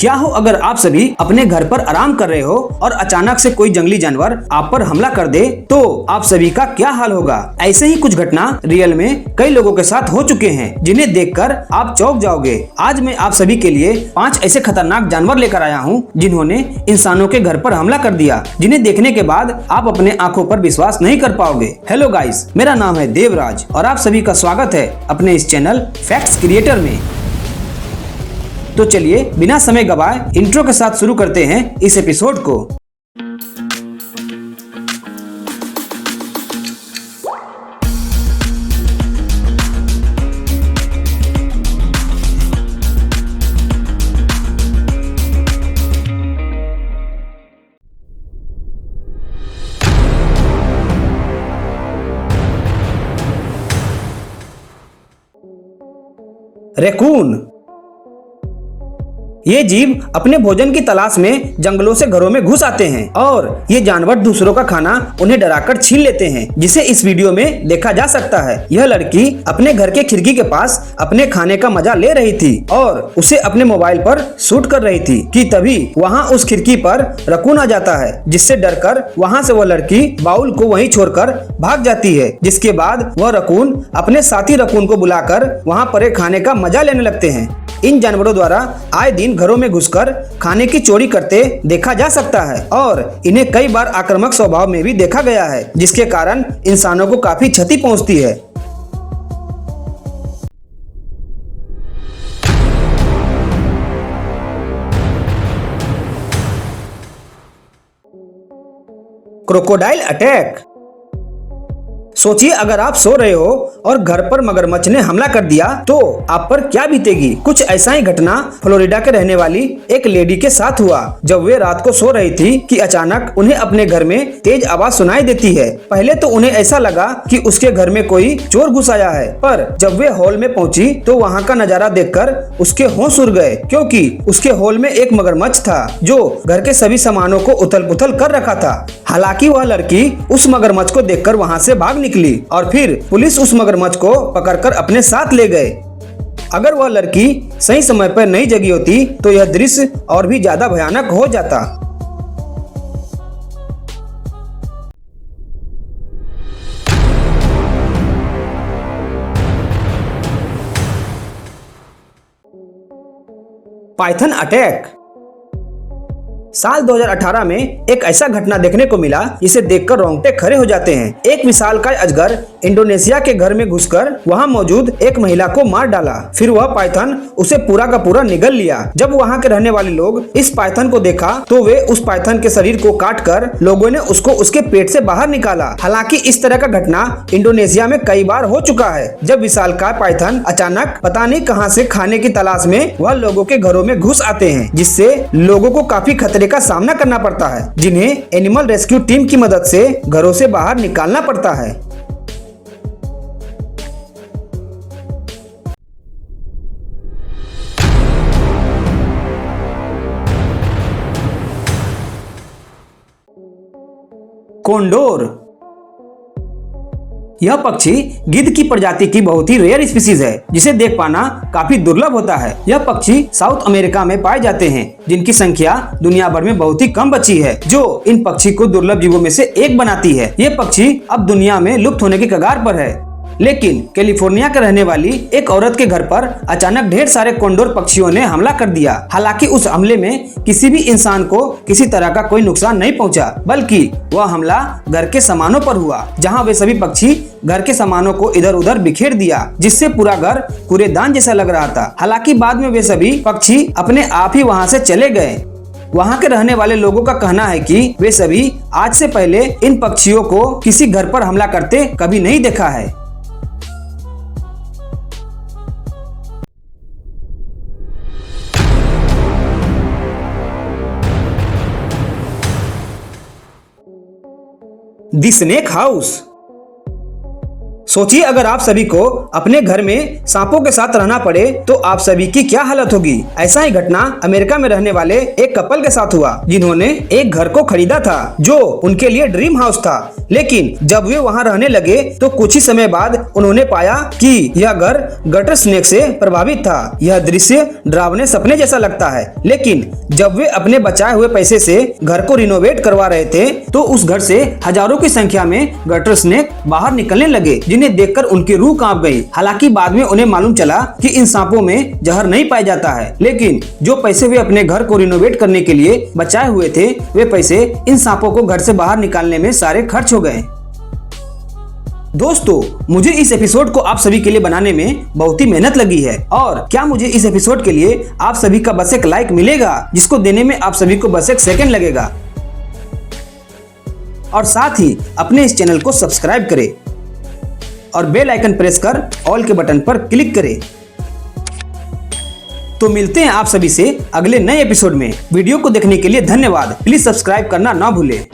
क्या हो अगर आप सभी अपने घर पर आराम कर रहे हो और अचानक से कोई जंगली जानवर आप पर हमला कर दे तो आप सभी का क्या हाल होगा। ऐसे ही कुछ घटना रियल में कई लोगों के साथ हो चुके हैं जिन्हें देखकर आप चौंक जाओगे। आज मैं आप सभी के लिए 5 ऐसे खतरनाक जानवर लेकर आया हूँ जिन्होंने इंसानों के घर पर हमला कर दिया, जिन्हें देखने के बाद आप अपने आंखों पर विश्वास नहीं कर पाओगे। हेलो गाइस, मेरा नाम है देवराज और आप सभी का स्वागत है अपने इस चैनल फैक्ट्स क्रिएटर में। तो चलिए बिना समय गवाए इंट्रो के साथ शुरू करते हैं इस एपिसोड को। रैकून। ये जीव अपने भोजन की तलाश में जंगलों से घरों में घुस आते हैं और ये जानवर दूसरों का खाना उन्हें डराकर छीन लेते हैं, जिसे इस वीडियो में देखा जा सकता है। यह लड़की अपने घर के खिड़की के पास अपने खाने का मजा ले रही थी और उसे अपने मोबाइल पर शूट कर रही थी कि तभी वहाँ उस खिड़की पर रकून आ जाता है, जिससे डरकर वहाँ से वह लड़की बाउल को वहीं छोड़कर भाग जाती है। जिसके बाद वह रकून अपने साथी रकून को बुलाकर वहाँ पर खाने का मजा लेने लगते हैं। इन जानवरों द्वारा आए दिन घरों में घुसकर खाने की चोरी करते देखा जा सकता है और इन्हें कई बार आक्रामक स्वभाव में भी देखा गया है, जिसके कारण इंसानों को काफी क्षति पहुंचती है। Crocodile attack. सोचिए अगर आप सो रहे हो और घर पर मगरमच्छ ने हमला कर दिया तो आप पर क्या बीतेगी। कुछ ऐसा ही घटना फ्लोरिडा के रहने वाली एक लेडी के साथ हुआ जब वे रात को सो रही थी कि अचानक उन्हें अपने घर में तेज आवाज सुनाई देती है। पहले तो उन्हें ऐसा लगा कि उसके घर में कोई चोर घुस आया है, पर जब वे हॉल में पहुंची तो वहां का नजारा देखकर उसके होश उड़ गए, क्योंकि उसके हॉल में एक मगरमच्छ था जो घर के सभी सामानों को उथल पुथल कर रखा था। हालांकि वह लड़की उस मगरमच्छ को देखकर वहां से भाग निकली और फिर पुलिस उस मगरमच्छ को पकड़कर अपने साथ ले गए। अगर वह लड़की सही समय पर नहीं जगी होती तो यह दृश्य और भी ज्यादा भयानक हो जाता। Python attack. साल 2018 में एक ऐसा घटना देखने को मिला जिसे देखकर रोंगटे खड़े हो जाते हैं। एक विशालकाय अजगर इंडोनेशिया के घर में घुसकर वहां मौजूद एक महिला को मार डाला। फिर वह पाइथन उसे पूरा का पूरा निगल लिया। जब वहां के रहने वाले लोग इस पाइथन को देखा तो वे उस पाइथन के शरीर को काटकर लोगों ने उसको उसके पेट से बाहर निकाला। हालांकि इस तरह का घटना इंडोनेशिया में कई बार हो चुका है, जब विशालकाय पाइथन अचानक पता नहीं कहां से खाने की तलाश में वह लोगों के घरों में घुस आते हैं, जिससे लोगों को काफी खतरे का सामना करना पड़ता है, जिन्हें एनिमल रेस्क्यू टीम की मदद से घरों से बाहर निकालना पड़ता है। कोंडोर। यह पक्षी गिद्ध की प्रजाति की बहुत ही रेयर स्पीसीज है, जिसे देख पाना काफी दुर्लभ होता है। यह पक्षी साउथ अमेरिका में पाए जाते हैं, जिनकी संख्या दुनिया भर में बहुत ही कम बची है, जो इन पक्षी को दुर्लभ जीवों में से एक बनाती है। ये पक्षी अब दुनिया में लुप्त होने के कगार पर है, लेकिन कैलिफोर्निया के रहने वाली एक औरत के घर पर अचानक ढेर सारे कोंडोर पक्षियों ने हमला कर दिया। हालांकि उस हमले में किसी भी इंसान को किसी तरह का कोई नुकसान नहीं पहुंचा, बल्कि वह हमला घर के सामानों पर हुआ, जहां वे सभी पक्षी घर के सामानों को इधर उधर बिखेर दिया, जिससे पूरा घर कूड़ेदान जैसा लग रहा था। हालांकि बाद में वे सभी पक्षी अपने आप ही वहां से चले गए। वहां के रहने वाले लोगों का कहना है कि वे सभी आज से पहले इन पक्षियों को किसी घर पर हमला करते कभी नहीं देखा है। The snake house. सोचिए अगर आप सभी को अपने घर में सांपों के साथ रहना पड़े तो आप सभी की क्या हालत होगी। ऐसा ही घटना अमेरिका में रहने वाले एक कपल के साथ हुआ, जिन्होंने एक घर को खरीदा था जो उनके लिए ड्रीम हाउस था। लेकिन जब वे वहां रहने लगे तो कुछ ही समय बाद उन्होंने पाया कि यह घर गटर स्नेक से प्रभावित था। यह दृश्य डरावने सपने जैसा लगता है। लेकिन जब वे अपने बचाए हुए पैसे से घर को रिनोवेट करवा रहे थे तो उस घर से हजारों की संख्या में गटर स्नेक बाहर निकलने लगे, जिन्हें देखकर उनकी रूह कांप गई। हालांकि बाद में उन्हें मालूम चला कि इन सांपों में जहर नहीं पाया जाता है, लेकिन जो पैसे वे अपने घर को रिनोवेट करने के लिए बचाए हुए थे वे पैसे इन सांपों को घर से बाहर निकालने में सारे खर्च हो गए। दोस्तों, मुझे इस एपिसोड को आप सभी के लिए बनाने में बहुत ही मेहनत लगी है और क्या मुझे इस एपिसोड के लिए आप सभी का बस एक लाइक मिलेगा, जिसको देने में आप सभी को बस एक सेकंड लगेगा। और साथ ही अपने इस चैनल को सब्सक्राइब करें और बेल आइकन प्रेस कर ऑल के बटन पर क्लिक करें। तो मिलते हैं आप सभी से अगले नए एपिसोड में। वीडियो को देखने के लिए धन्यवाद। प्लीज सब्सक्राइब करना ना भूलें।